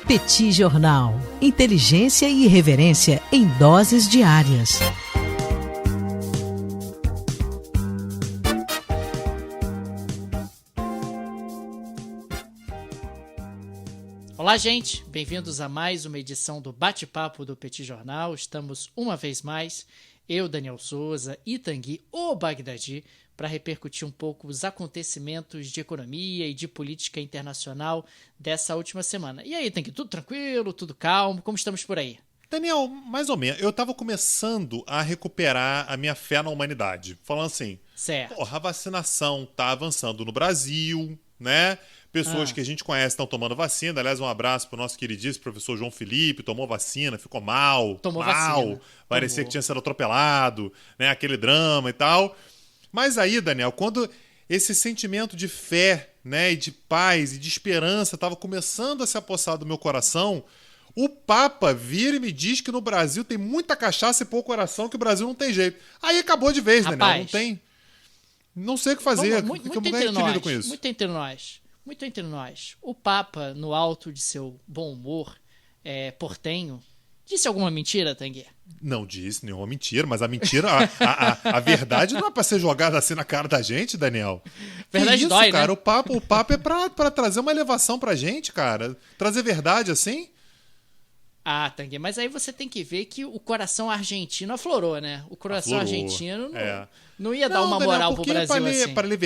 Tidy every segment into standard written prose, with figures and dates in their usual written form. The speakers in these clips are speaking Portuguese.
Petit Jornal. Inteligência e irreverência em doses diárias. Olá, gente! Bem-vindos a mais uma edição do Bate-Papo do Petit Jornal. Estamos, uma vez mais, eu, Daniel Souza e Tanguy, o Bagdadi, para repercutir um pouco os acontecimentos de economia e de política internacional dessa última semana. E aí, Tanguy, tudo tranquilo, tudo calmo? Como estamos por aí? Daniel, mais ou menos. Eu estava começando a recuperar a minha fé na humanidade. Falando assim, Certo. porra, a vacinação tá avançando no Brasil, né? Pessoas que a gente conhece estão tomando vacina. Aliás, um abraço pro nosso queridíssimo professor João Felipe. Tomou vacina, ficou mal. Tomou vacina. Parecia que tinha sido atropelado, né? Aquele drama e tal. Mas aí, Daniel, quando esse sentimento de fé, né, e de paz e de esperança estava começando a se apossar do meu coração, o Papa vira e me diz que no Brasil tem muita cachaça e pouco coração, que o Brasil não tem jeito. Aí acabou de vez, Rapaz, Daniel, não tem. Não sei o que fazer. Muito Como é que a entre gente lida nós, com isso? muito entre nós. O Papa, no alto de seu bom humor portenho, disse alguma mentira, Tanguy? Não disse nenhuma mentira, mas a mentira, a verdade não é pra ser jogada assim na cara da gente, Daniel. Verdade que isso, dói, cara? né? O papo é pra trazer uma elevação pra gente, cara. Trazer verdade assim. Ah, Tanguy, mas aí você tem que ver que o coração argentino aflorou, né? O coração argentino não ia dar uma Daniel, moral pro Brasil assim. Para ler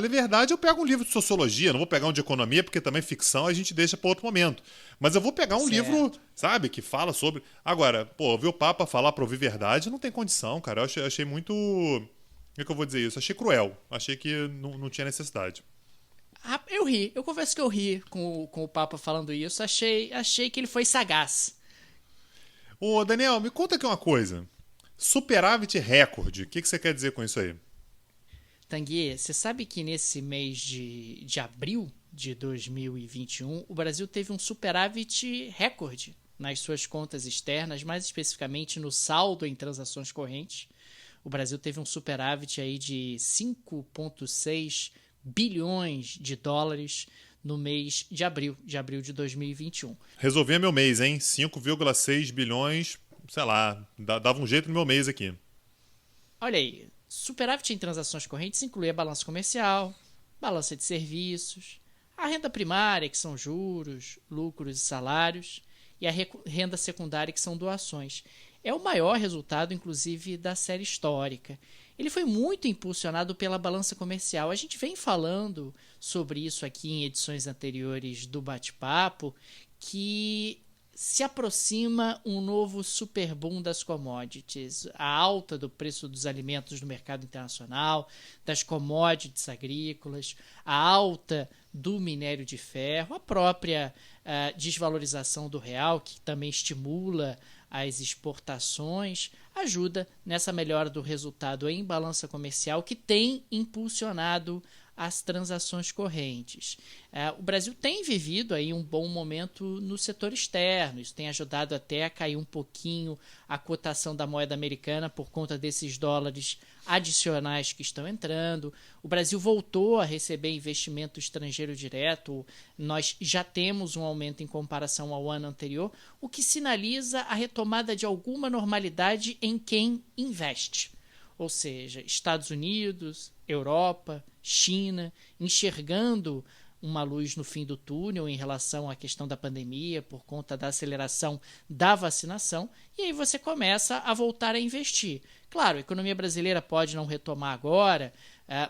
verdade, eu pego um livro de sociologia, não vou pegar um de economia, porque também ficção a gente deixa para outro momento. Mas eu vou pegar um livro, sabe, que fala sobre... Agora, pô, ouvir o Papa falar para ouvir verdade não tem condição, cara. Eu achei muito... Como é que eu vou dizer isso? Achei cruel. Achei que não tinha necessidade. Eu ri, eu confesso que eu ri com o Papa falando isso. Achei que ele foi sagaz. Ô, Daniel, me conta aqui uma coisa. Superávit recorde. O que você quer dizer com isso aí? Tanguy, você sabe que nesse mês de abril de 2021, o Brasil teve um superávit recorde nas suas contas externas, mais especificamente no saldo em transações correntes. O Brasil teve um superávit aí de 5,6 bilhões de dólares no mês de abril de 2021. Resolvi meu mês, hein? 5,6 bilhões, sei lá, dava um jeito no meu mês aqui. Olha aí, superávit em transações correntes inclui a balança comercial, balança de serviços, a renda primária, que são juros, lucros e salários, e a renda secundária, que são doações. É o maior resultado, inclusive, da série histórica. Ele foi muito impulsionado pela balança comercial. A gente vem falando sobre isso aqui em edições anteriores do Bate-Papo, que se aproxima um novo superboom das commodities. A alta do preço dos alimentos no mercado internacional, das commodities agrícolas, a alta do minério de ferro, a própria desvalorização do real, que também estimula as exportações, ajuda nessa melhora do resultado em balança comercial, que tem impulsionado as transações correntes. O Brasil tem vivido aí um bom momento no setor externo, isso tem ajudado até a cair um pouquinho a cotação da moeda americana por conta desses dólares adicionais que estão entrando. O Brasil voltou a receber investimento estrangeiro direto, nós já temos um aumento em comparação ao ano anterior, o que sinaliza a retomada de alguma normalidade em quem investe. Ou seja, Estados Unidos, Europa, China, enxergando uma luz no fim do túnel em relação à questão da pandemia por conta da aceleração da vacinação, e aí você começa a voltar a investir. Claro, a economia brasileira pode não retomar agora,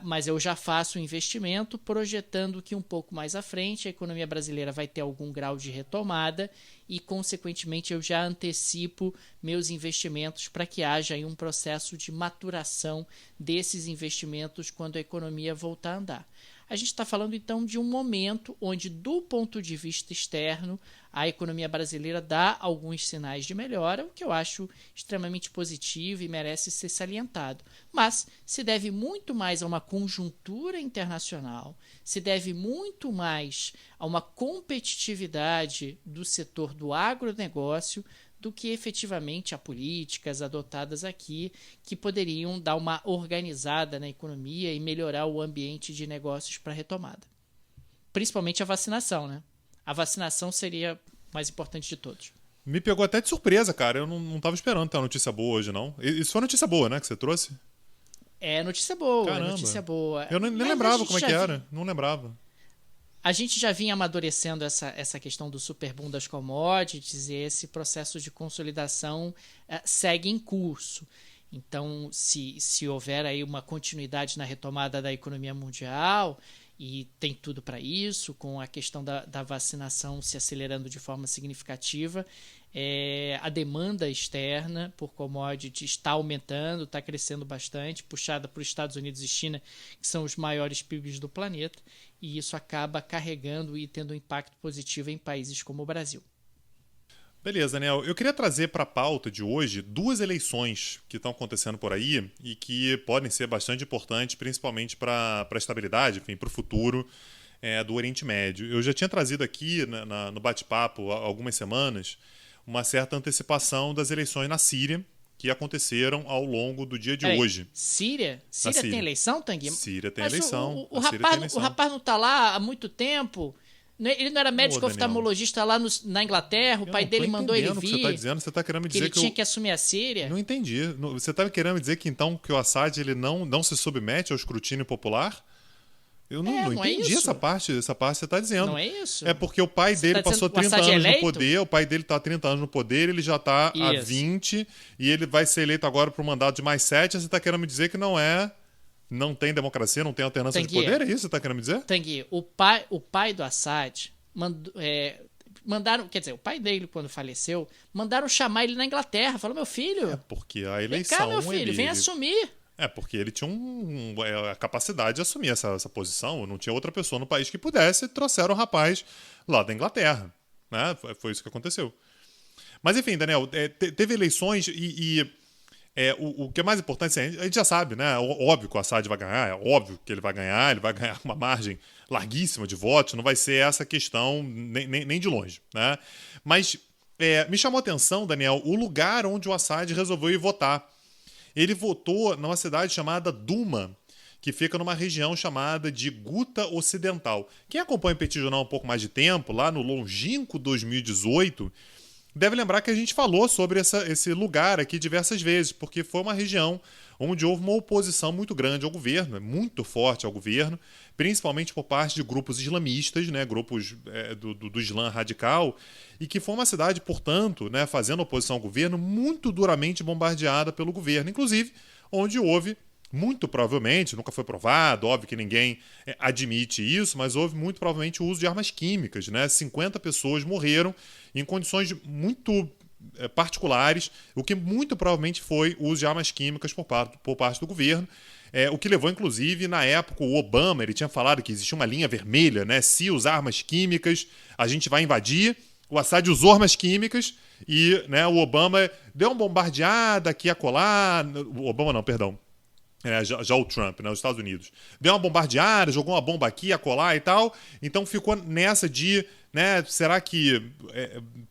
mas eu já faço o investimento projetando que um pouco mais à frente a economia brasileira vai ter algum grau de retomada e, consequentemente, eu já antecipo meus investimentos para que haja aí um processo de maturação desses investimentos quando a economia voltar a andar. A gente está falando, então, de um momento onde, do ponto de vista externo, a economia brasileira dá alguns sinais de melhora, o que eu acho extremamente positivo e merece ser salientado. Mas se deve muito mais a uma conjuntura internacional, se deve muito mais a uma competitividade do setor do agronegócio do que efetivamente a políticas adotadas aqui que poderiam dar uma organizada na economia e melhorar o ambiente de negócios para retomada. Principalmente a vacinação, né? A vacinação seria mais importante de todos. Me pegou até de surpresa, cara. Eu não tava esperando ter uma notícia boa hoje, não. Isso foi notícia boa, né, que você trouxe? É notícia boa, Caramba. notícia boa. Eu nem Mas lembrava como é que era. Não lembrava. A gente já vinha amadurecendo essa questão do superboom das commodities e esse processo de consolidação segue em curso. Então, se houver aí uma continuidade na retomada da economia mundial, e tem tudo para isso, com a questão da vacinação se acelerando de forma significativa, a demanda externa por commodities está aumentando, está crescendo bastante, puxada por Estados Unidos e China, que são os maiores PIBs do planeta, e isso acaba carregando e tendo um impacto positivo em países como o Brasil. Beleza, Daniel. Eu queria trazer para a pauta de hoje 2 eleições que estão acontecendo por aí e que podem ser bastante importantes, principalmente para a estabilidade, enfim, para o futuro do Oriente Médio. Eu já tinha trazido aqui no bate-papo há algumas semanas uma certa antecipação das eleições na Síria que aconteceram ao longo do dia de hoje. Síria? Síria tem eleição, Tanguy? Síria tem Mas eleição. O rapaz não está lá há muito tempo? Ele não era médico oftalmologista lá na Inglaterra? O pai dele mandou ele vir? O que você está dizendo? Você está querendo me dizer ele tinha que assumir a Síria? Não entendi. Você está querendo me dizer que então que o Assad ele não se submete ao escrutínio popular? Eu não entendi essa parte que você está dizendo. Não é isso? É porque o pai dele passou 30 anos no poder, o pai dele está há 30 anos no poder, ele já está há 20 e ele vai ser eleito agora para um mandato de mais 7. Você está querendo me dizer que não tem democracia, não tem alternância de poder? É isso que você está querendo me dizer? Tanguy, o pai do Assad mandaram, quer dizer, o pai dele, quando faleceu, mandaram chamar ele na Inglaterra. Falou, meu filho... É porque a eleição... Vem cá, meu filho, vem assumir. É, porque ele tinha a capacidade de assumir essa posição. Não tinha outra pessoa no país que pudesse. Trouxeram o rapaz lá da Inglaterra. Né? Foi isso que aconteceu. Mas, enfim, Daniel, teve eleições o que é mais importante, assim, a gente já sabe, né? Óbvio que o Assad vai ganhar, é óbvio que ele vai ganhar uma margem larguíssima de votos, não vai ser essa questão nem de longe, né? Mas me chamou a atenção, Daniel, o lugar onde o Assad resolveu ir votar. Ele votou numa cidade chamada Duma, que fica numa região chamada de Guta Ocidental. Quem acompanha o Petit Jornal há um pouco mais de tempo, lá no longínquo 2018, deve lembrar que a gente falou sobre esse lugar aqui diversas vezes, porque foi uma região onde houve uma oposição muito grande ao governo, muito forte ao governo, principalmente por parte de grupos islamistas, né, grupos do Islã radical, e que foi uma cidade, portanto, né, fazendo oposição ao governo, muito duramente bombardeada pelo governo, inclusive onde houve, muito provavelmente, nunca foi provado, óbvio que ninguém admite isso, mas houve muito provavelmente o uso de armas químicas, né? 50 pessoas morreram em condições muito particulares, o que muito provavelmente foi o uso de armas químicas por parte do governo, o que levou, inclusive, na época, o Obama, ele tinha falado que existia uma linha vermelha, né? Se usar armas químicas, a gente vai invadir. O Assad usou armas químicas e, né, o Obama deu uma bombardeada aqui e acolá. O Obama não, perdão. Já o Trump, né, os Estados Unidos. Deu uma bombardeada, jogou uma bomba aqui, acolá e tal. Então ficou nessa de, né, será que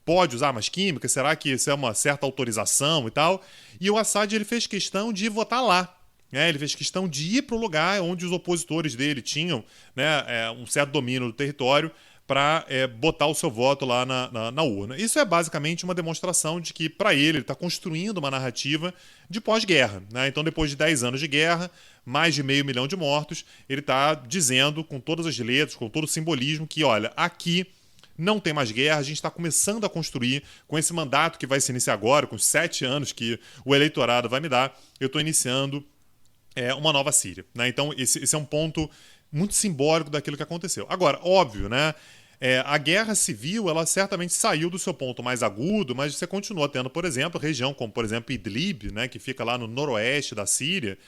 pode usar armas químicas? Será que isso é uma certa autorização e tal? E o Assad ele fez questão de votar lá. Ele fez questão de ir para o lugar onde os opositores dele tinham, né, um certo domínio do território para botar o seu voto lá na urna. Isso é basicamente uma demonstração de que, para ele está construindo uma narrativa de pós-guerra. Né? Então, depois de 10 anos de guerra, mais de 500 mil de mortos, ele está dizendo, com todas as letras, com todo o simbolismo, que, olha, aqui não tem mais guerra, a gente está começando a construir, com esse mandato que vai se iniciar agora, com os 7 anos que o eleitorado vai me dar, eu estou iniciando uma nova Síria. Né? Então, esse é um ponto muito simbólico daquilo que aconteceu. Agora, óbvio, né? A guerra civil, ela certamente saiu do seu ponto mais agudo, mas você continua tendo, por exemplo, região como, por exemplo, Idlib, né, que fica lá no noroeste da Síria,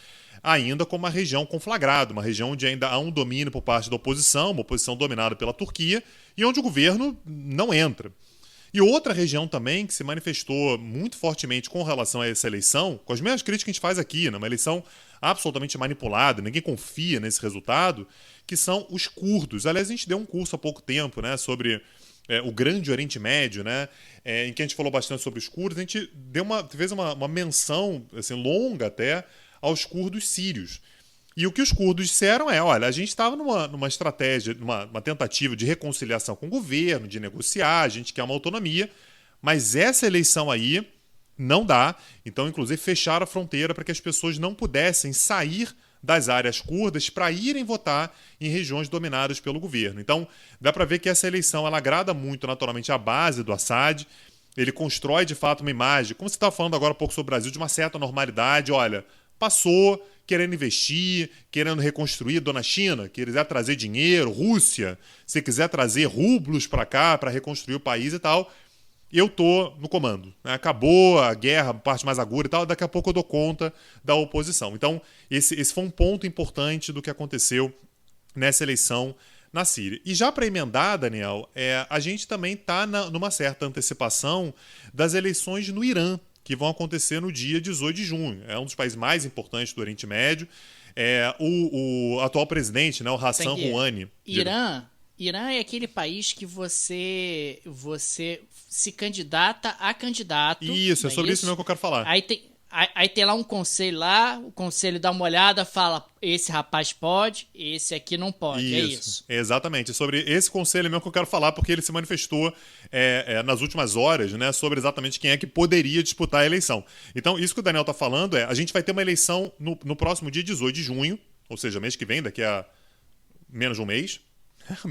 ainda como uma região conflagrada, uma região onde ainda há um domínio por parte da oposição, uma oposição dominada pela Turquia, e onde o governo não entra. E outra região também que se manifestou muito fortemente com relação a essa eleição, com as mesmas críticas que a gente faz aqui, né, uma eleição absolutamente manipulada, ninguém confia nesse resultado, que são os curdos. Aliás, a gente deu um curso há pouco tempo, né, sobre o Grande Oriente Médio, né, em que a gente falou bastante sobre os curdos. A gente fez uma menção assim, longa até aos curdos sírios. E o que os curdos disseram é, olha, a gente estava numa estratégia, numa tentativa de reconciliação com o governo, de negociar, a gente quer uma autonomia, mas essa eleição aí não dá. Então, inclusive, fecharam a fronteira para que as pessoas não pudessem sair das áreas curdas para irem votar em regiões dominadas pelo governo. Então, dá para ver que essa eleição ela agrada muito, naturalmente, a base do Assad. Ele constrói, de fato, uma imagem, como você estava falando agora há pouco sobre o Brasil, de uma certa normalidade. Olha, passou, querendo investir, querendo reconstruir, dona China, quiser trazer dinheiro, Rússia, se quiser trazer rublos para cá, para reconstruir o país e tal, eu tô no comando. Né? Acabou a guerra, parte mais aguda e tal, daqui a pouco eu dou conta da oposição. Então, esse foi um ponto importante do que aconteceu nessa eleição na Síria. E já para emendar, Daniel, a gente também está numa certa antecipação das eleições no Irã, que vão acontecer no dia 18 de junho. É um dos países mais importantes do Oriente Médio. O atual presidente, né, o Hassan Rouhani. Irã é aquele país que você se candidata a candidato. Isso, é sobre isso mesmo que eu quero falar. Aí tem lá um conselho lá, o conselho dá uma olhada, fala, esse rapaz pode, esse aqui não pode, é isso. Exatamente, sobre esse conselho mesmo que eu quero falar, porque ele se manifestou nas últimas horas, né, sobre exatamente quem é que poderia disputar a eleição. Então, isso que o Daniel está falando a gente vai ter uma eleição no próximo dia 18 de junho, ou seja, mês que vem, daqui a menos de um mês.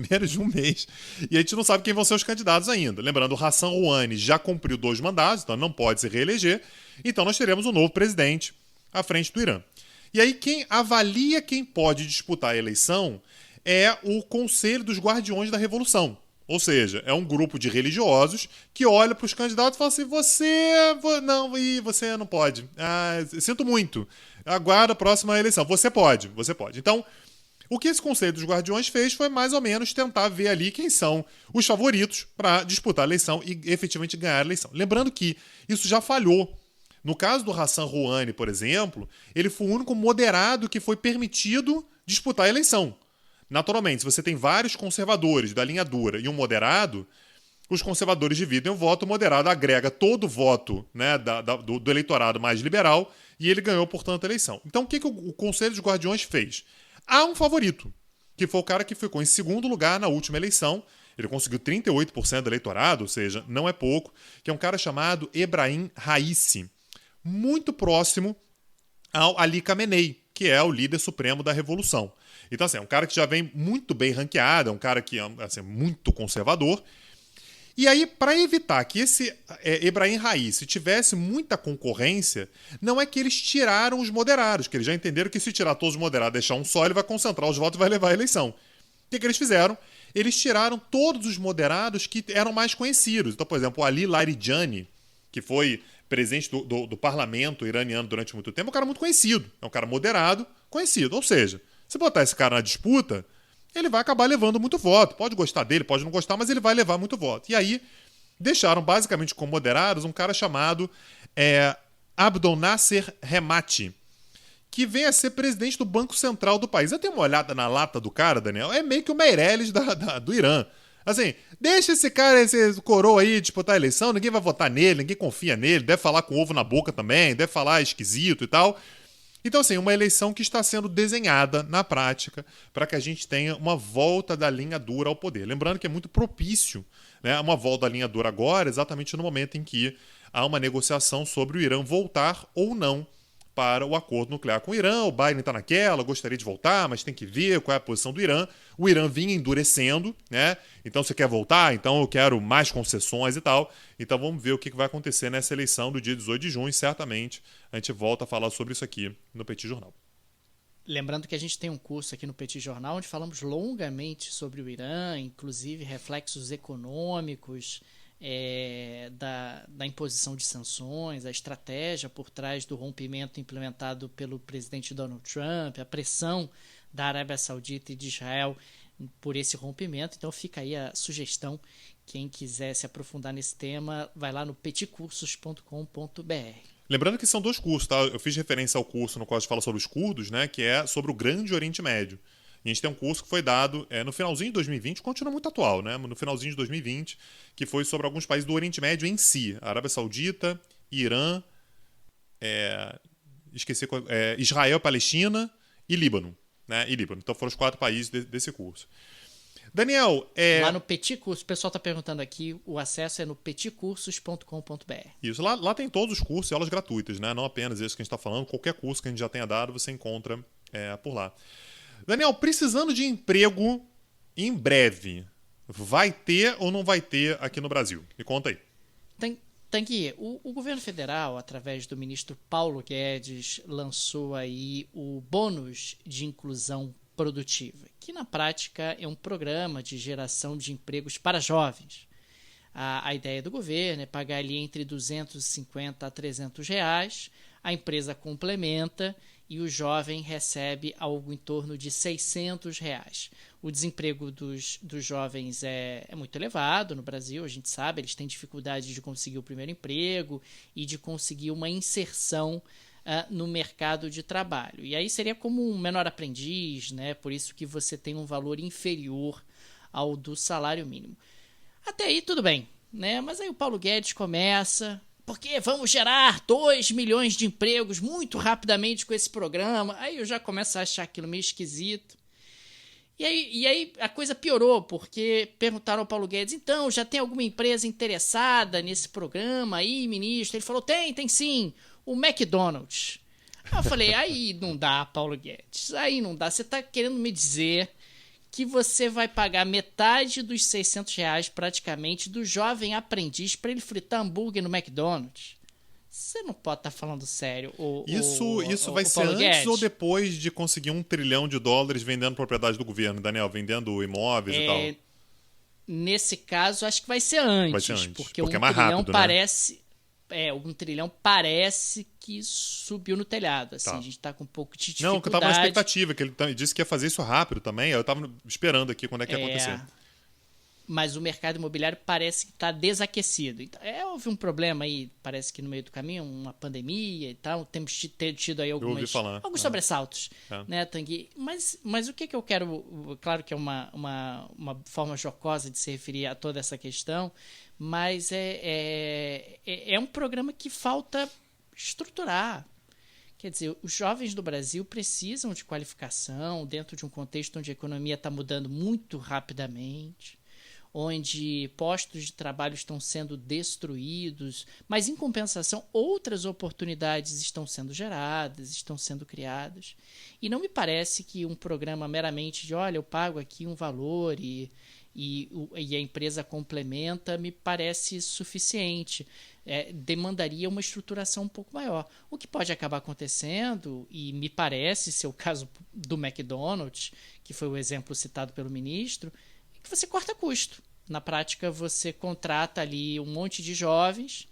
Menos de um mês. E a gente não sabe quem vão ser os candidatos ainda. Lembrando, o Hassan Rouhani já cumpriu 2 mandatos, então não pode se reeleger. Então nós teremos um novo presidente à frente do Irã. E aí quem avalia quem pode disputar a eleição é o Conselho dos Guardiões da Revolução. Ou seja, é um grupo de religiosos que olha para os candidatos e fala assim, você não pode. Sinto muito. Aguarda a próxima eleição. Você pode. Então, o que esse Conselho dos Guardiões fez foi mais ou menos tentar ver ali quem são os favoritos para disputar a eleição e efetivamente ganhar a eleição. Lembrando que isso já falhou. No caso do Hassan Rouhani, por exemplo, ele foi o único moderado que foi permitido disputar a eleição. Naturalmente, se você tem vários conservadores da linha dura e um moderado, os conservadores dividem o voto, o moderado agrega todo o voto, né, do eleitorado mais liberal e ele ganhou, portanto, a eleição. Então, o que o Conselho dos Guardiões fez? Há um favorito, que foi o cara que ficou em segundo lugar na última eleição. Ele conseguiu 38% do eleitorado, ou seja, não é pouco, que é um cara chamado Ebrahim Raisi, muito próximo ao Ali Khamenei, que é o líder supremo da revolução. Então, assim, é um cara que já vem muito bem ranqueado, é um cara que é assim, muito conservador. E aí, para evitar que esse Ebrahim Raisi tivesse muita concorrência, não é que eles tiraram os moderados, que eles já entenderam que se tirar todos os moderados e deixar um só, ele vai concentrar os votos e vai levar a eleição. O que eles fizeram? Eles tiraram todos os moderados que eram mais conhecidos. Então, por exemplo, o Ali Larijani, que foi presidente do parlamento iraniano durante muito tempo, é um cara muito conhecido. É um cara moderado, conhecido. Ou seja, se botar esse cara na disputa, ele vai acabar levando muito voto. Pode gostar dele, pode não gostar, mas ele vai levar muito voto. E aí, deixaram basicamente como moderados um cara chamado Abdel Nasser Hemati, que vem a ser presidente do Banco Central do país. Eu tenho uma olhada na lata do cara, Daniel, é meio que o Meirelles do Irã. Assim, deixa esse cara, esse coroa aí disputar a eleição, ninguém vai votar nele, ninguém confia nele, deve falar com ovo na boca também, deve falar esquisito e tal. Então, assim, uma eleição que está sendo desenhada na prática para que a gente tenha uma volta da linha dura ao poder. Lembrando que é muito propício, né, uma volta da linha dura agora, exatamente no momento em que há uma negociação sobre o Irã voltar ou não para o acordo nuclear com o Irã. O Biden está naquela, gostaria de voltar, mas tem que ver qual é a posição do Irã. O Irã vinha endurecendo, né? Então você quer voltar? Então eu quero mais concessões e tal. Então vamos ver o que vai acontecer nessa eleição do dia 18 de junho. Certamente a gente volta a falar sobre isso aqui no Petit Jornal. Lembrando que a gente tem um curso aqui no Petit Jornal onde falamos longamente sobre o Irã, inclusive reflexos econômicos, da imposição de sanções, a estratégia por trás do rompimento implementado pelo presidente Donald Trump, a pressão da Arábia Saudita e de Israel por esse rompimento. Então fica aí a sugestão, quem quiser se aprofundar nesse tema, vai lá no petcursos.com.br. Lembrando que são 2 cursos, tá? Eu fiz referência ao curso no qual a gente fala sobre os curdos, né? Que é sobre o Grande Oriente Médio. E a gente tem um curso que foi dado no finalzinho de 2020, continua muito atual, né? No finalzinho de 2020, que foi sobre alguns países do Oriente Médio em si. Arábia Saudita, Irã, Israel, Palestina e Líbano. Né? E Líbano. Então foram os 4 países desse curso. Daniel, lá no Petit Curso, o pessoal está perguntando aqui, o acesso é no petitcursos.com.br. Isso, lá tem todos os cursos e aulas gratuitas, né? Não apenas esse que a gente está falando, qualquer curso que a gente já tenha dado, você encontra por lá. Daniel, precisando de emprego em breve, vai ter ou não vai ter aqui no Brasil? Me conta aí. Tem que ir. O governo federal, através do ministro Paulo Guedes, lançou aí o Bônus de Inclusão Produtiva, que na prática é um programa de geração de empregos para jovens. A ideia do governo é pagar ali entre R$250 a R$300, a empresa complementa e o jovem recebe algo em torno de R$600. O desemprego dos jovens é muito elevado no Brasil, a gente sabe, eles têm dificuldade de conseguir o primeiro emprego e de conseguir uma inserção no mercado de trabalho. E aí seria como um menor aprendiz, né? Por isso que você tem um valor inferior ao do salário mínimo. Até aí tudo bem, né? Mas aí o Paulo Guedes começa, porque vamos gerar 2 milhões de empregos muito rapidamente com esse programa. Aí eu já começo a achar aquilo meio esquisito. E aí a coisa piorou, porque perguntaram ao Paulo Guedes, então, já tem alguma empresa interessada nesse programa aí, ministro? Ele falou, tem sim, o McDonald's. Aí eu falei, aí não dá, Paulo Guedes, aí não dá. Você está querendo me dizer que você vai pagar metade dos R$600 praticamente do jovem aprendiz para ele fritar hambúrguer no McDonald's? Você não pode estar falando sério. Isso vai ser antes Guedes? Ou depois de conseguir $1 trilhão vendendo propriedade do governo, Daniel? Vendendo imóveis e tal? Nesse caso, acho que vai ser antes. Vai ser antes. Porque é mais trilhão rápido, parece... né? $1 trilhão parece que subiu no telhado. Assim, Tá. A gente está com um pouco de dificuldade. Não, que eu tava na expectativa, que ele disse que ia fazer isso rápido também. Eu tava esperando aqui quando é que ia acontecer. Mas o mercado imobiliário parece que está desaquecido. Então, houve um problema aí, parece que no meio do caminho, uma pandemia e tal. Temos tido aí alguns sobressaltos, né, Tanguy? Mas o que eu quero... Claro que é uma forma jocosa de se referir a toda essa questão, mas é um programa que falta estruturar. Quer dizer, os jovens do Brasil precisam de qualificação dentro de um contexto onde a economia está mudando muito rapidamente, onde postos de trabalho estão sendo destruídos, mas, em compensação, outras oportunidades estão sendo geradas, estão sendo criadas. E não me parece que um programa meramente de, olha, eu pago aqui um valor e a empresa complementa, me parece suficiente. Demandaria uma estruturação um pouco maior. O que pode acabar acontecendo, e me parece ser o caso do McDonald's, que foi o exemplo citado pelo ministro, é que você corta custo. Na prática, você contrata ali um monte de jovens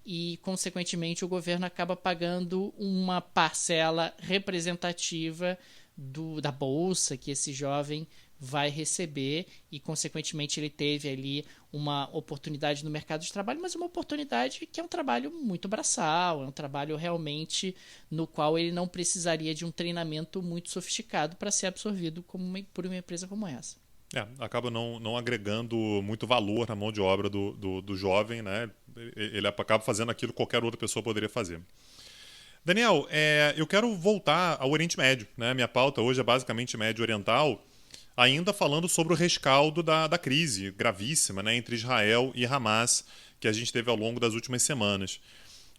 e, consequentemente, o governo acaba pagando uma parcela representativa da bolsa que esse jovem vai receber e, consequentemente, ele teve ali uma oportunidade no mercado de trabalho, mas uma oportunidade que é um trabalho muito braçal, é um trabalho realmente no qual ele não precisaria de um treinamento muito sofisticado para ser absorvido por uma empresa como essa. Acaba não agregando muito valor na mão de obra do jovem, né? Ele acaba fazendo aquilo que qualquer outra pessoa poderia fazer. Daniel, eu quero voltar ao Oriente Médio, né? Minha pauta hoje é basicamente Médio Oriental, ainda falando sobre o rescaldo da crise gravíssima, né, entre Israel e Hamas, que a gente teve ao longo das últimas semanas.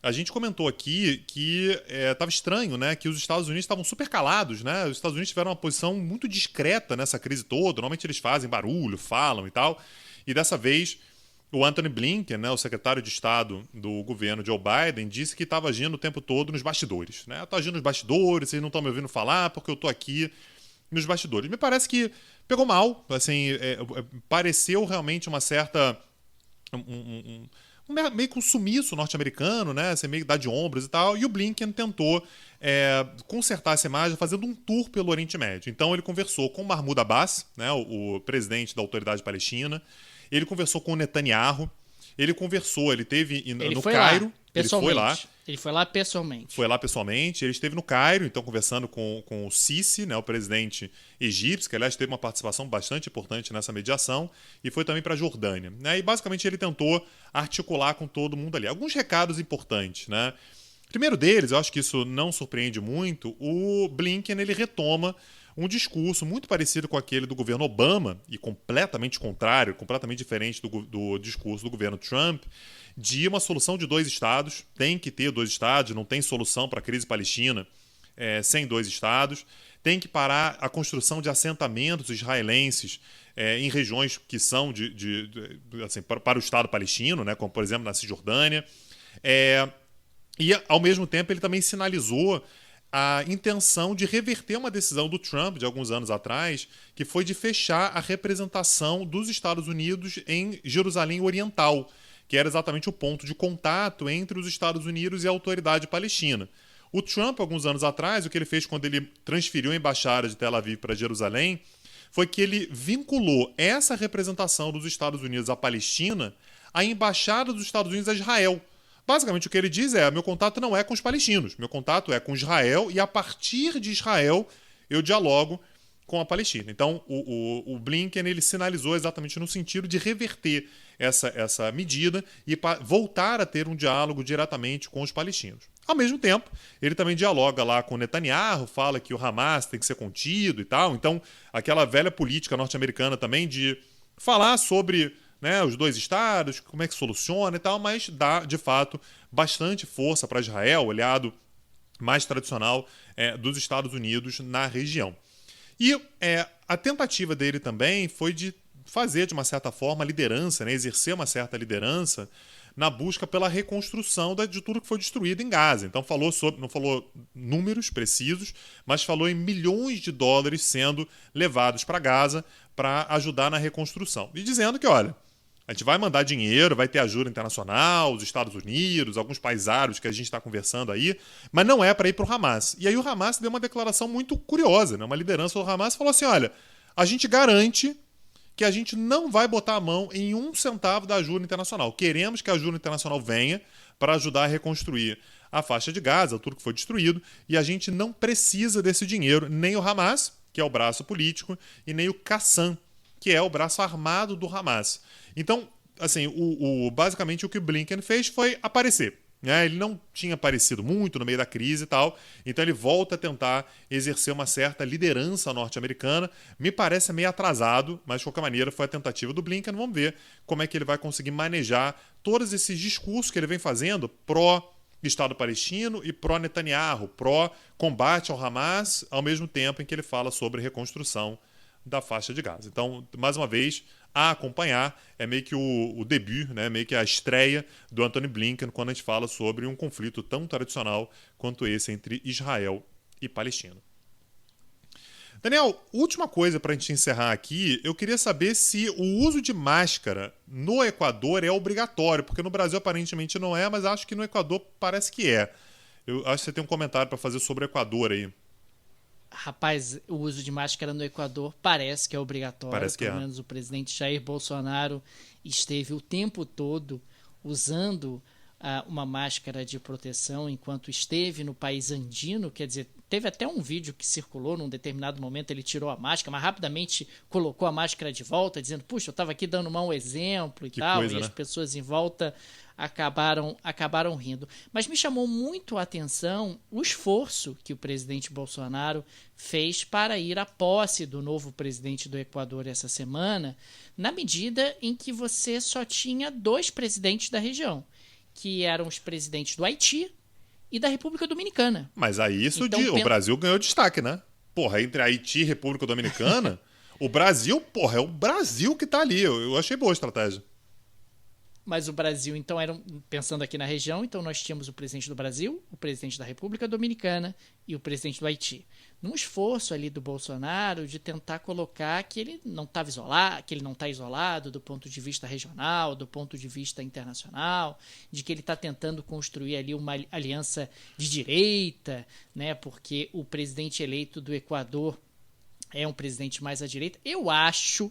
A gente comentou aqui que estava estranho, né, que os Estados Unidos estavam super calados, né? Os Estados Unidos tiveram uma posição muito discreta nessa crise toda. Normalmente eles fazem barulho, falam e tal. E dessa vez o Antony Blinken, né, o secretário de Estado do governo Joe Biden, disse que estava agindo o tempo todo nos bastidores. Né? Estou agindo nos bastidores, vocês não estão me ouvindo falar porque eu estou aqui nos bastidores. Me parece que pegou mal. Assim, pareceu realmente uma certa... meio que um sumiço norte-americano, né? Assim, meio que dar de ombros e tal. E o Blinken tentou consertar essa imagem fazendo um tour pelo Oriente Médio. Então ele conversou com Mahmoud Abbas, né, o presidente da Autoridade Palestina. Ele conversou com o Netanyahu. Ele teve no Cairo. Ele foi lá pessoalmente. Ele esteve no Cairo, então, conversando com o Sisi, né, o presidente egípcio, que, aliás, teve uma participação bastante importante nessa mediação, e foi também para a Jordânia. Né, e, basicamente, ele tentou articular com todo mundo ali. Alguns recados importantes, né? Primeiro deles, eu acho que isso não surpreende muito, o Blinken ele retoma um discurso muito parecido com aquele do governo Obama e completamente contrário, completamente diferente do discurso do governo Trump, de uma solução de 2 estados. Tem que ter 2 estados, não tem solução para a crise palestina sem 2 estados. Tem que parar a construção de assentamentos israelenses em regiões que são assim, para o Estado palestino, né, como por exemplo na Cisjordânia. E, ao mesmo tempo, ele também sinalizou a intenção de reverter uma decisão do Trump de alguns anos atrás, que foi de fechar a representação dos Estados Unidos em Jerusalém Oriental, que era exatamente o ponto de contato entre os Estados Unidos e a autoridade palestina. O Trump, alguns anos atrás, o que ele fez quando ele transferiu a embaixada de Tel Aviv para Jerusalém, foi que ele vinculou essa representação dos Estados Unidos à Palestina à embaixada dos Estados Unidos a Israel. Basicamente, o que ele diz meu contato não é com os palestinos, meu contato é com Israel e a partir de Israel eu dialogo com a Palestina. Então, o Blinken ele sinalizou exatamente no sentido de reverter essa medida e voltar a ter um diálogo diretamente com os palestinos. Ao mesmo tempo, ele também dialoga lá com o Netanyahu, fala que o Hamas tem que ser contido e tal. Então, aquela velha política norte-americana também de falar sobre os 2 estados, como é que soluciona e tal, mas dá, de fato, bastante força para Israel, aliado mais tradicional dos Estados Unidos na região. E a tentativa dele também foi de fazer, de uma certa forma, liderança, exercer uma certa liderança na busca pela reconstrução de tudo que foi destruído em Gaza. Então não falou números precisos, mas falou em milhões de dólares sendo levados para Gaza para ajudar na reconstrução. E dizendo que, olha, a gente vai mandar dinheiro, vai ter ajuda internacional, os Estados Unidos, alguns países árabes que a gente está conversando aí, mas não é para ir para o Hamas. E aí o Hamas deu uma declaração muito curiosa, uma liderança do Hamas falou assim, olha, a gente garante que a gente não vai botar a mão em 1 centavo da ajuda internacional. Queremos que a ajuda internacional venha para ajudar a reconstruir a faixa de Gaza, tudo que foi destruído, e a gente não precisa desse dinheiro, nem o Hamas, que é o braço político, e nem o Qassam, que é o braço armado do Hamas. Então, assim, basicamente o que o Blinken fez foi aparecer. Ele não tinha aparecido muito no meio da crise e tal, então ele volta a tentar exercer uma certa liderança norte-americana. Me parece meio atrasado, mas de qualquer maneira foi a tentativa do Blinken. Vamos ver como é que ele vai conseguir manejar todos esses discursos que ele vem fazendo pró-Estado palestino e pró-Netanyahu, pró-combate ao Hamas, ao mesmo tempo em que ele fala sobre reconstrução da faixa de Gaza. Então, mais uma vez, a acompanhar é meio que o debut, meio que a estreia do Antony Blinken quando a gente fala sobre um conflito tão tradicional quanto esse entre Israel e Palestina. Daniel, última coisa para a gente encerrar aqui, eu queria saber se o uso de máscara no Equador é obrigatório, porque no Brasil aparentemente não é, mas acho que no Equador parece que é. Eu acho que você tem um comentário para fazer sobre o Equador aí. Rapaz, o uso de máscara no Equador parece que é obrigatório. Parece que pelo menos o presidente Jair Bolsonaro esteve o tempo todo usando uma máscara de proteção enquanto esteve no país andino. Quer dizer, teve até um vídeo que circulou num determinado momento, ele tirou a máscara, mas rapidamente colocou a máscara de volta, dizendo, puxa, eu estava aqui dando um mau exemplo e tal, coisa, e as pessoas em volta acabaram rindo. Mas me chamou muito a atenção o esforço que o presidente Bolsonaro fez para ir à posse do novo presidente do Equador essa semana, na medida em que você só tinha 2 presidentes da região, que eram os presidentes do Haiti e da República Dominicana. Mas aí o Brasil ganhou destaque, né? Porra, entre Haiti e República Dominicana, o Brasil, é o Brasil que tá ali. Eu achei boa a estratégia. Mas o Brasil, então, pensando aqui na região, então nós tínhamos o presidente do Brasil, o presidente da República Dominicana e o presidente do Haiti. Num esforço ali do Bolsonaro de tentar colocar que ele não estava isolado, que ele não está isolado do ponto de vista regional, do ponto de vista internacional, de que ele está tentando construir ali uma aliança de direita, porque o presidente eleito do Equador é um presidente mais à direita. Eu acho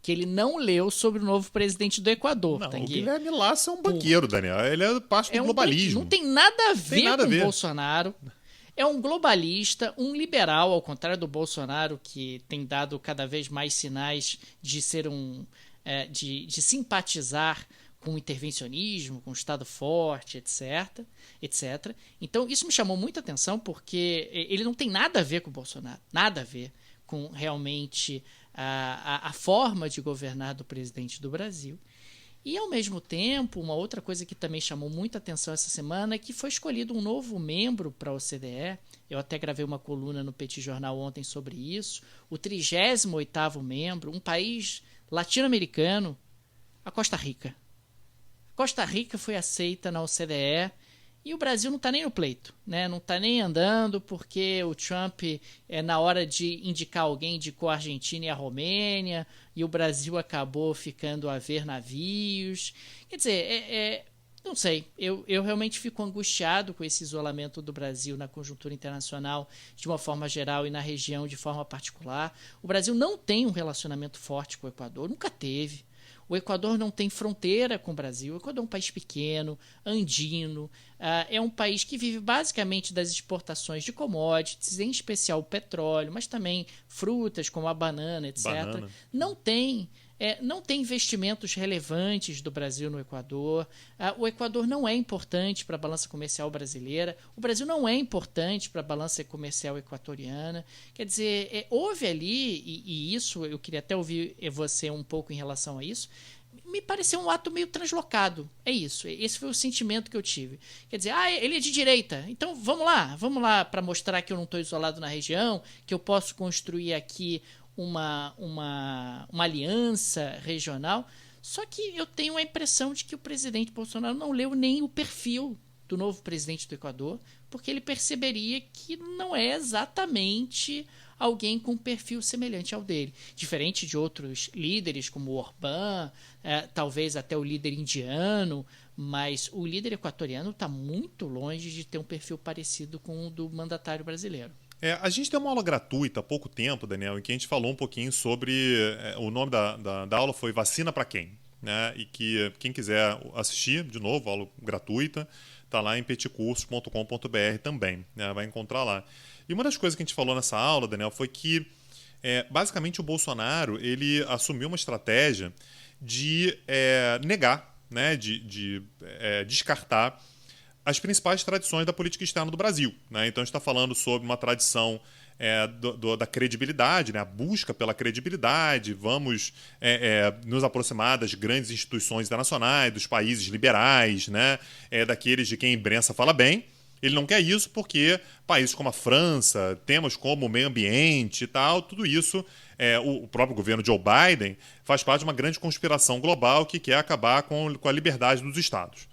que ele não leu sobre o novo presidente do Equador. Não, Tanguy. o Guilherme Lasso é um banqueiro, Daniel. Ele é parte do globalismo. Não tem nada a ver com o Bolsonaro. É um globalista, um liberal, ao contrário do Bolsonaro, que tem dado cada vez mais sinais de ser de simpatizar com intervencionismo, com Estado forte, etc. Então, isso me chamou muita atenção porque ele não tem nada a ver com o Bolsonaro, nada a ver com realmente a forma de governar do presidente do Brasil. E, ao mesmo tempo, uma outra coisa que também chamou muita atenção essa semana é que foi escolhido um novo membro para a OCDE. Eu até gravei uma coluna no Petit Jornal ontem sobre isso. O 38º membro, um país latino-americano, a Costa Rica. Costa Rica foi aceita na OCDE e o Brasil não está nem no pleito, né? Não está nem andando porque o Trump, na hora de indicar alguém, indicou a Argentina e a Romênia, e o Brasil acabou ficando a ver navios. Quer dizer, não sei, eu realmente fico angustiado com esse isolamento do Brasil na conjuntura internacional de uma forma geral e na região de forma particular. O Brasil não tem um relacionamento forte com o Equador, nunca teve. O Equador não tem fronteira com o Brasil. O Equador é um país pequeno, andino, é um país que vive basicamente das exportações de commodities, em especial o petróleo, mas também frutas como a banana, etc. Não tem investimentos relevantes do Brasil no Equador. O Equador não é importante para a balança comercial brasileira. O Brasil não é importante para a balança comercial equatoriana. Quer dizer, houve ali, e isso eu queria até ouvir você um pouco em relação a isso, me pareceu um ato meio translocado. É isso. Esse foi o sentimento que eu tive. Quer dizer, ele é de direita. Então vamos lá para mostrar que eu não estou isolado na região, que eu posso construir aqui uma aliança regional. Só que eu tenho a impressão de que o presidente Bolsonaro não leu nem o perfil do novo presidente do Equador, porque ele perceberia que não é exatamente alguém com um perfil semelhante ao dele. Diferente de outros líderes, como o Orbán, talvez até o líder indiano, mas o líder equatoriano está muito longe de ter um perfil parecido com o do mandatário brasileiro. A gente deu uma aula gratuita há pouco tempo, Daniel, em que a gente falou um pouquinho sobre... o nome da aula foi Vacina para Quem? Né? E que quem quiser assistir, de novo, aula gratuita, está lá em petcursos.com.br também, né? Vai encontrar lá. E uma das coisas que a gente falou nessa aula, Daniel, foi que basicamente o Bolsonaro ele assumiu uma estratégia de negar, né? de descartar as principais tradições da política externa do Brasil, né? Então a gente está falando sobre uma tradição da credibilidade, né? A busca pela credibilidade, vamos nos aproximar das grandes instituições internacionais, dos países liberais, né? Daqueles de quem a imprensa fala bem. Ele não quer isso porque países como a França, temas como o meio ambiente e tal, tudo isso, o próprio governo Joe Biden faz parte de uma grande conspiração global que quer acabar com a liberdade dos estados.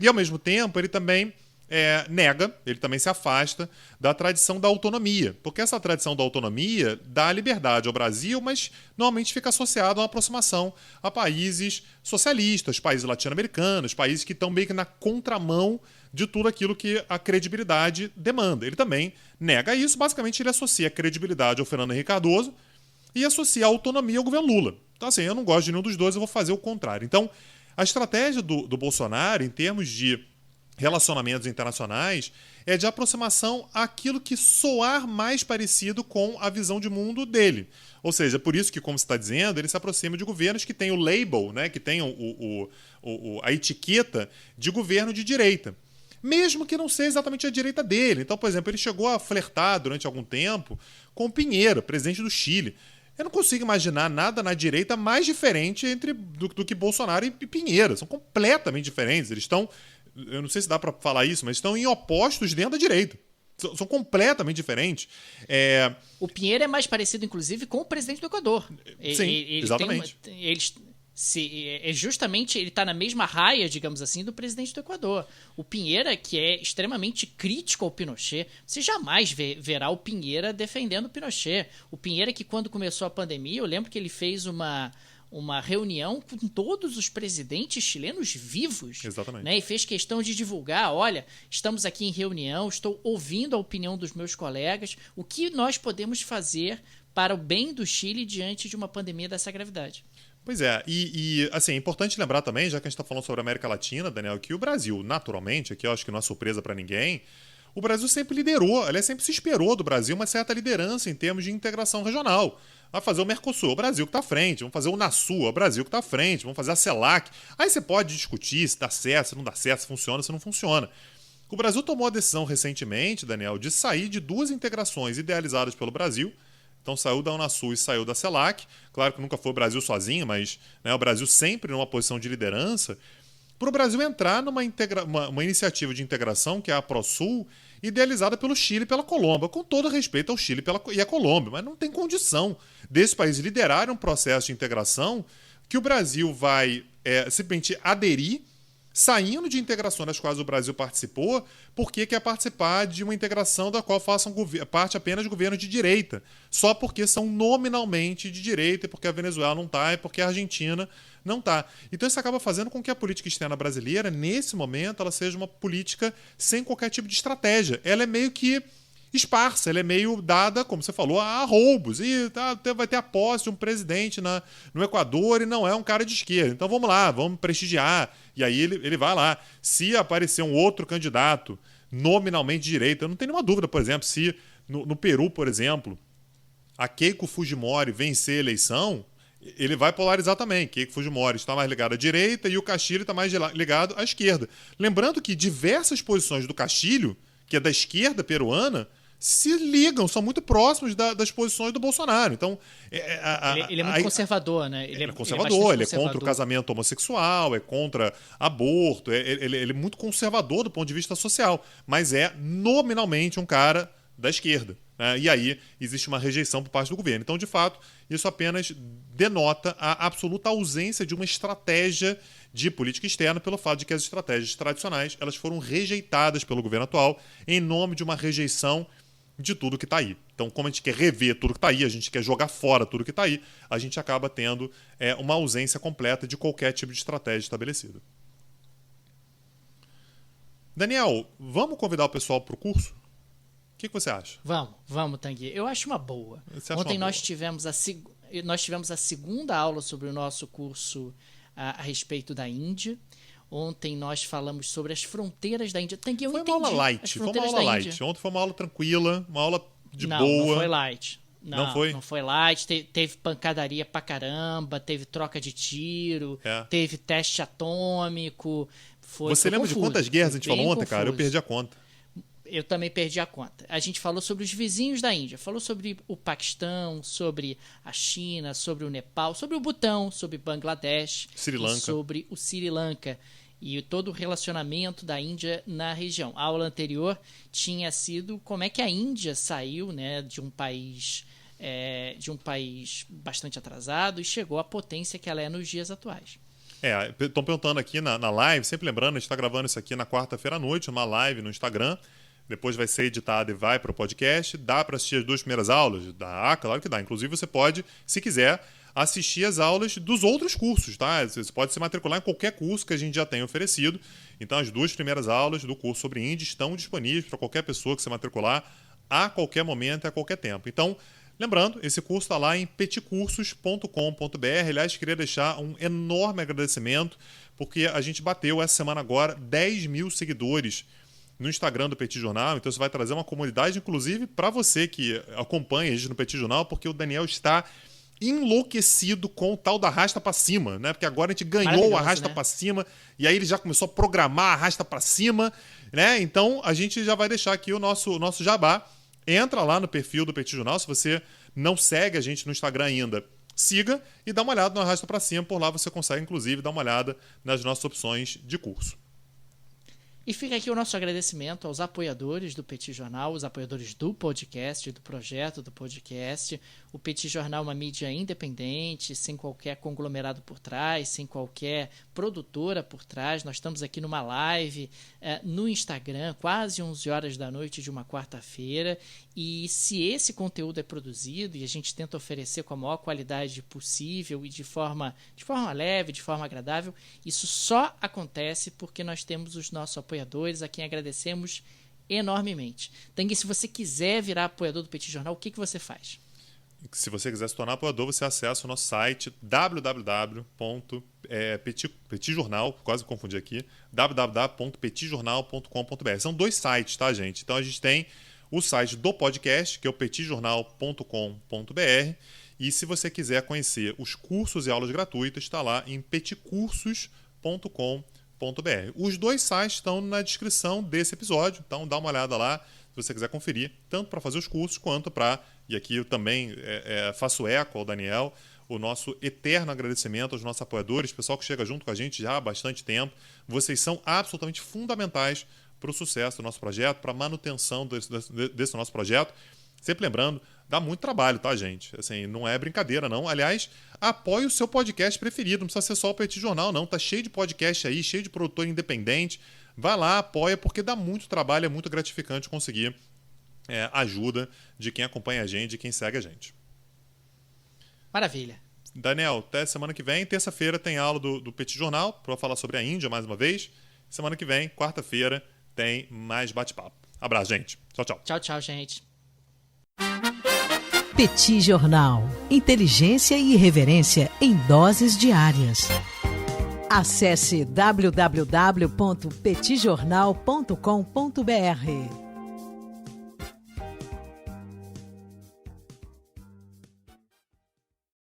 E, ao mesmo tempo, ele também nega, ele também se afasta da tradição da autonomia, porque essa tradição da autonomia dá liberdade ao Brasil, mas normalmente fica associado a uma aproximação a países socialistas, países latino-americanos, países que estão meio que na contramão de tudo aquilo que a credibilidade demanda. Ele também nega isso, basicamente ele associa a credibilidade ao Fernando Henrique Cardoso e associa a autonomia ao governo Lula. Então, assim, eu não gosto de nenhum dos dois, eu vou fazer o contrário. Então, a estratégia do Bolsonaro, em termos de relacionamentos internacionais, é de aproximação àquilo que soar mais parecido com a visão de mundo dele. Ou seja, por isso que, como você está dizendo, ele se aproxima de governos que têm o label, né, que têm a etiqueta de governo de direita. Mesmo que não seja exatamente a direita dele. Então, por exemplo, ele chegou a flertar durante algum tempo com o Piñera, presidente do Chile. Eu não consigo imaginar nada na direita mais diferente do que Bolsonaro e Piñera. São completamente diferentes. Eles estão, eu não sei se dá para falar isso, mas estão em opostos dentro da direita. São completamente diferentes. O Piñera é mais parecido, inclusive, com o presidente do Equador. Sim, exatamente. Justamente ele está na mesma raia, digamos assim, do presidente do Equador. O Piñera, que é extremamente crítico ao Pinochet, você jamais verá o Piñera defendendo o Pinochet. O Piñera que, quando começou a pandemia, eu lembro que ele fez uma reunião com todos os presidentes chilenos vivos. Exatamente. Né, e fez questão de divulgar, olha, estamos aqui em reunião, estou ouvindo a opinião dos meus colegas, o que nós podemos fazer para o bem do Chile diante de uma pandemia dessa gravidade. Pois é, assim, é importante lembrar também, já que a gente está falando sobre a América Latina, Daniel, que o Brasil, naturalmente, aqui eu acho que não é surpresa para ninguém, o Brasil sempre liderou, aliás, sempre se esperou do Brasil uma certa liderança em termos de integração regional. Vai fazer o Mercosul, o Brasil que está à frente. Vamos fazer o NASU, o Brasil que está à frente. Vamos fazer a CELAC. Aí você pode discutir se dá certo, se não dá certo, se funciona, se não funciona. O Brasil tomou a decisão recentemente, Daniel, de sair de 2 integrações idealizadas pelo Brasil. Então saiu da Unasul e saiu da CELAC. Claro que nunca foi o Brasil sozinho, mas o Brasil sempre numa posição de liderança. Para o Brasil entrar numa uma iniciativa de integração, que é a ProSul, idealizada pelo Chile e pela Colômbia, com todo respeito ao Chile e à Colômbia, mas não tem condição desses países liderarem um processo de integração que o Brasil vai simplesmente aderir, saindo de integrações das quais o Brasil participou, porque quer participar de uma integração da qual façam parte apenas de governos de direita, só porque são nominalmente de direita, e porque a Venezuela não está, e porque a Argentina não está. Então isso acaba fazendo com que a política externa brasileira, nesse momento, ela seja uma política sem qualquer tipo de estratégia. Ela é meio que esparsa, ela é meio dada, como você falou, a roubos. E vai ter a posse de um presidente no Equador e não é um cara de esquerda. Então vamos lá, vamos prestigiar. E aí ele vai lá. Se aparecer um outro candidato nominalmente de direita, eu não tenho nenhuma dúvida, por exemplo, se no Peru, por exemplo, a Keiko Fujimori vencer a eleição, ele vai polarizar também. Keiko Fujimori está mais ligado à direita e o Castilho está mais ligado à esquerda. Lembrando que diversas posições do Castilho, que é da esquerda peruana, se ligam, são muito próximos das posições do Bolsonaro. Então, ele é muito conservador, né? Ele é conservador, ele é contra o casamento homossexual, é contra aborto, ele é muito conservador do ponto de vista social, mas é nominalmente um cara da esquerda. E aí existe uma rejeição por parte do governo. Então, de fato, isso apenas denota a absoluta ausência de uma estratégia de política externa pelo fato de que as estratégias tradicionais elas foram rejeitadas pelo governo atual em nome de uma rejeição de tudo que está aí. Então, como a gente quer rever tudo que está aí, a gente quer jogar fora tudo que está aí, a gente acaba tendo uma ausência completa de qualquer tipo de estratégia estabelecida. Daniel, vamos convidar o pessoal para o curso? O que você acha? Vamos, Tanguy. Eu acho uma boa. Ontem nós tivemos a segunda aula sobre o nosso curso a respeito da Índia. Ontem nós falamos sobre as fronteiras da Índia. Tanguy, eu entendi. Foi uma aula light. Ontem foi uma aula tranquila, uma aula de boa. Não foi light. Não foi? Não foi light. Teve pancadaria pra caramba, teve troca de tiro, teve teste atômico. Você lembra de quantas guerras a gente falou ontem, cara? Eu perdi a conta. Eu também perdi a conta. A gente falou sobre os vizinhos da Índia, falou sobre o Paquistão, sobre a China, sobre o Nepal, sobre o Butão, sobre Bangladesh, sobre o Sri Lanka e todo o relacionamento da Índia na região. A aula anterior tinha sido como é que a Índia saiu, né, de um país bastante atrasado e chegou à potência que ela é nos dias atuais. Estão perguntando aqui na live, sempre lembrando, a gente está gravando isso aqui na quarta-feira à noite, uma live no Instagram. Depois vai ser editado e vai para o podcast. Dá para assistir as 2 primeiras aulas? Dá, claro que dá. Inclusive, você pode, se quiser, assistir as aulas dos outros cursos, tá? Você pode se matricular em qualquer curso que a gente já tenha oferecido. Então, as 2 primeiras aulas do curso sobre Índia estão disponíveis para qualquer pessoa que se matricular a qualquer momento e a qualquer tempo. Então, lembrando, esse curso está lá em petcursos.com.br. Aliás, queria deixar um enorme agradecimento, porque a gente bateu essa semana agora 10 mil seguidores no Instagram do Petit Jornal, então você vai trazer uma comunidade, inclusive, para você que acompanha a gente no Petit Jornal, porque o Daniel está enlouquecido com o tal da arrasta para cima, né? Porque agora a gente ganhou o arrasta para cima, e aí ele já começou a programar arrasta para cima, né? Então a gente já vai deixar aqui o nosso jabá. Entra lá no perfil do Petit Jornal, se você não segue a gente no Instagram ainda, siga e dá uma olhada no arrasta para cima, por lá você consegue, inclusive, dar uma olhada nas nossas opções de curso. E fica aqui o nosso agradecimento aos apoiadores do Petit Jornal, os apoiadores do podcast, do projeto do podcast. O Petit Jornal é uma mídia independente, sem qualquer conglomerado por trás, sem qualquer produtora por trás. Nós estamos aqui numa live no Instagram, quase 11 horas da noite de uma quarta-feira. E se esse conteúdo é produzido e a gente tenta oferecer com a maior qualidade possível e de forma leve, de forma agradável, isso só acontece porque nós temos os nossos apoiadores, a quem agradecemos enormemente. Tanguy, se você quiser virar apoiador do Petit Jornal, o que você faz? Se você quiser se tornar apoiador, você acessa o nosso site www.petijornal, quase confundi aqui, www.petijornal.com.br. São 2 sites, tá, gente? Então a gente tem o site do podcast, que é o petijornal.com.br, E se você quiser conhecer os cursos e aulas gratuitas, está lá em peticursos.com.br. Os dois sites estão na descrição desse episódio, então dá uma olhada lá se você quiser conferir, tanto para fazer os cursos quanto para, e aqui eu também faço eco ao Daniel, o nosso eterno agradecimento aos nossos apoiadores, pessoal que chega junto com a gente já há bastante tempo. Vocês são absolutamente fundamentais para o sucesso do nosso projeto, para a manutenção desse nosso projeto. Sempre lembrando, dá muito trabalho, tá, gente? Assim, não é brincadeira, não. Aliás, apoie o seu podcast preferido. Não precisa ser só o Petit Jornal, não. Tá cheio de podcast aí, cheio de produtor independente. Vai lá, apoia, porque dá muito trabalho, é muito gratificante conseguir ajuda de quem acompanha a gente, de quem segue a gente. Maravilha. Daniel, até semana que vem. Terça-feira tem aula do Petit Jornal para falar sobre a Índia mais uma vez. Semana que vem, quarta-feira, tem mais bate-papo. Abraço, gente. Tchau, tchau. Tchau, tchau, gente. Petit Jornal. Inteligência e irreverência em doses diárias. Acesse www.petitjornal.com.br.